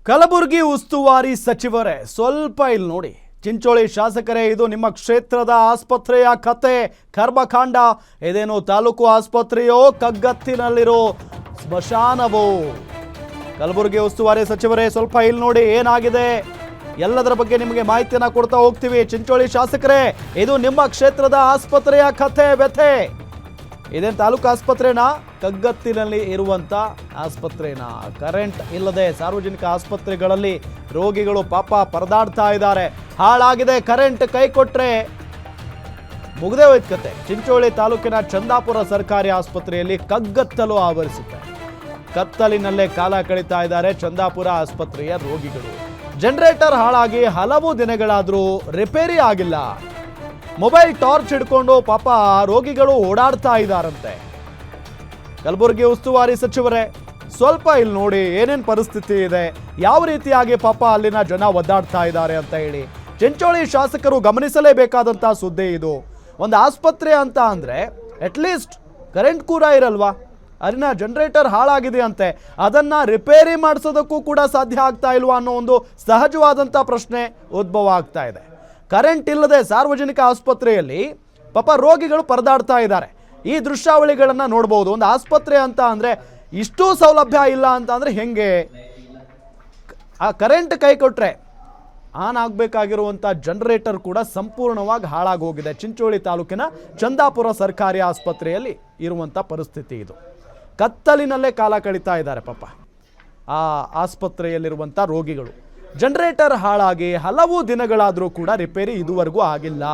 ಕಲಬುರಗಿ ಉಸ್ತುವಾರಿ ಸಚಿವರೇ ಸ್ವಲ್ಪ ಇಲ್ಲಿ ನೋಡಿ. ಚಿಂಚೋಳಿ ಶಾಸಕರೇ, ಇದು ನಿಮ್ಮ ಕ್ಷೇತ್ರದ ಆಸ್ಪತ್ರೆಯ ಕತೆ ಕರ್ಮಕಾಂಡ. ಇದೇನು ತಾಲೂಕು ಆಸ್ಪತ್ರೆಯೋ ಕಗ್ಗತ್ತಿನಲ್ಲಿರೋ ಸ್ಮಶಾನವೋ? ಕಲಬುರಗಿ ಉಸ್ತುವಾರಿ ಸಚಿವರೇ, ಸ್ವಲ್ಪ ಇಲ್ಲಿ ನೋಡಿ, ಏನಾಗಿದೆ ಎಲ್ಲದರ ಬಗ್ಗೆ ನಿಮಗೆ ಮಾಹಿತಿಯನ್ನ ಕೊಡ್ತಾ ಹೋಗ್ತೀವಿ. ಚಿಂಚೋಳಿ ಶಾಸಕರೇ, ಇದು ನಿಮ್ಮ ಕ್ಷೇತ್ರದ ಆಸ್ಪತ್ರೆಯ ಕಥೆ ವ್ಯಥೆ. ಇದೇನು ತಾಲೂಕು ಆಸ್ಪತ್ರೆನಾ? ಕಗ್ಗತ್ತಿನಲ್ಲಿ ಇರುವಂಥ ಆಸ್ಪತ್ರೆನಾ? ಕರೆಂಟ್ ಇಲ್ಲದೆ ಸಾರ್ವಜನಿಕ ಆಸ್ಪತ್ರೆಗಳಲ್ಲಿ ರೋಗಿಗಳು ಪಾಪ ಪರದಾಡ್ತಾ ಇದ್ದಾರೆ. ಹಾಳಾಗಿದೆ. ಕರೆಂಟ್ ಕೈ ಕೊಟ್ರೆ ಮುಗ್ದೇ ಹೋಯ್ತು ಕತೆ. ಚಿಂಚೋಳಿ ತಾಲೂಕಿನ ಚಂದಾಪುರ ಸರ್ಕಾರಿ ಆಸ್ಪತ್ರೆಯಲ್ಲಿ ಕಗ್ಗತ್ತಲು ಆವರಿಸುತ್ತೆ. ಕತ್ತಲಿನಲ್ಲೇ ಕಾಲ ಕಳೀತಾ ಇದ್ದಾರೆ ಚಂದಾಪುರ ಆಸ್ಪತ್ರೆಯ ರೋಗಿಗಳು. ಜನರೇಟರ್ ಹಾಳಾಗಿ ಹಲವು ದಿನಗಳಾದರೂ ರಿಪೇರಿ ಆಗಿಲ್ಲ. ಮೊಬೈಲ್ ಟಾರ್ಚ್ ಹಿಡ್ಕೊಂಡು ಪಾಪ ರೋಗಿಗಳು ಓಡಾಡ್ತಾ ಇದ್ದಾರಂತೆ. ಕಲಬುರಗಿ ಉಸ್ತುವಾರಿ ಸಚಿವರೇ, ಸ್ವಲ್ಪ ಇಲ್ಲಿ ನೋಡಿ, ಏನೇನು ಪರಿಸ್ಥಿತಿ ಇದೆ, ಯಾವ ರೀತಿಯಾಗಿ ಪಾಪ ಅಲ್ಲಿನ ಜನ ಒದ್ದಾಡ್ತಾ ಇದ್ದಾರೆ ಅಂತ ಹೇಳಿ. ಚಿಂಚೋಳಿ ಶಾಸಕರು ಗಮನಿಸಲೇಬೇಕಾದಂಥ ಸುದ್ದಿ ಇದು. ಒಂದು ಆಸ್ಪತ್ರೆ ಅಂತ ಅಂದರೆ ಅಟ್ಲೀಸ್ಟ್ ಕರೆಂಟ್ ಕೂಡ ಇರಲ್ವಾ? ಅಲ್ಲಿನ ಜನರೇಟರ್ ಹಾಳಾಗಿದೆ ಅಂತೆ, ಅದನ್ನು ರಿಪೇರಿ ಮಾಡಿಸೋದಕ್ಕೂ ಕೂಡ ಸಾಧ್ಯ ಆಗ್ತಾ ಇಲ್ವಾ ಅನ್ನೋ ಒಂದು ಸಹಜವಾದಂಥ ಪ್ರಶ್ನೆ ಉದ್ಭವ ಆಗ್ತಾ ಇದೆ. ಕರೆಂಟ್ ಇಲ್ಲದೆ ಸಾರ್ವಜನಿಕ ಆಸ್ಪತ್ರೆಯಲ್ಲಿ ಪಾಪ ರೋಗಿಗಳು ಪರದಾಡ್ತಾ ಇದ್ದಾರೆ. ಈ ದೃಶ್ಯಾವಳಿಗಳನ್ನು ನೋಡ್ಬೋದು. ಒಂದು ಆಸ್ಪತ್ರೆ ಅಂತ ಅಂದರೆ ಇಷ್ಟೂ ಸೌಲಭ್ಯ ಇಲ್ಲ ಅಂತ ಅಂದರೆ ಹೆಂಗೆ? ಆ ಕರೆಂಟ್ ಕೈ ಕೊಟ್ಟರೆ ಆನ್ ಆಗಬೇಕಾಗಿರುವಂಥ ಜನರೇಟರ್ ಕೂಡ ಸಂಪೂರ್ಣವಾಗಿ ಹಾಳಾಗಿ ಹೋಗಿದೆ. ಚಿಂಚೋಳಿ ತಾಲೂಕಿನ ಚಂದಾಪುರ ಸರ್ಕಾರಿ ಆಸ್ಪತ್ರೆಯಲ್ಲಿ ಇರುವಂಥ ಪರಿಸ್ಥಿತಿ ಇದು. ಕತ್ತಲಿನಲ್ಲೇ ಕಾಲ ಕಳೀತಾ ಇದ್ದಾರೆ ಪಾಪ ಆ ಆಸ್ಪತ್ರೆಯಲ್ಲಿರುವಂಥ ರೋಗಿಗಳು. ಜನರೇಟರ್ ಹಾಳಾಗಿ ಹಲವು ದಿನಗಳಾದರೂ ಕೂಡ ರಿಪೇರಿ ಇದುವರೆಗೂ ಆಗಿಲ್ಲ.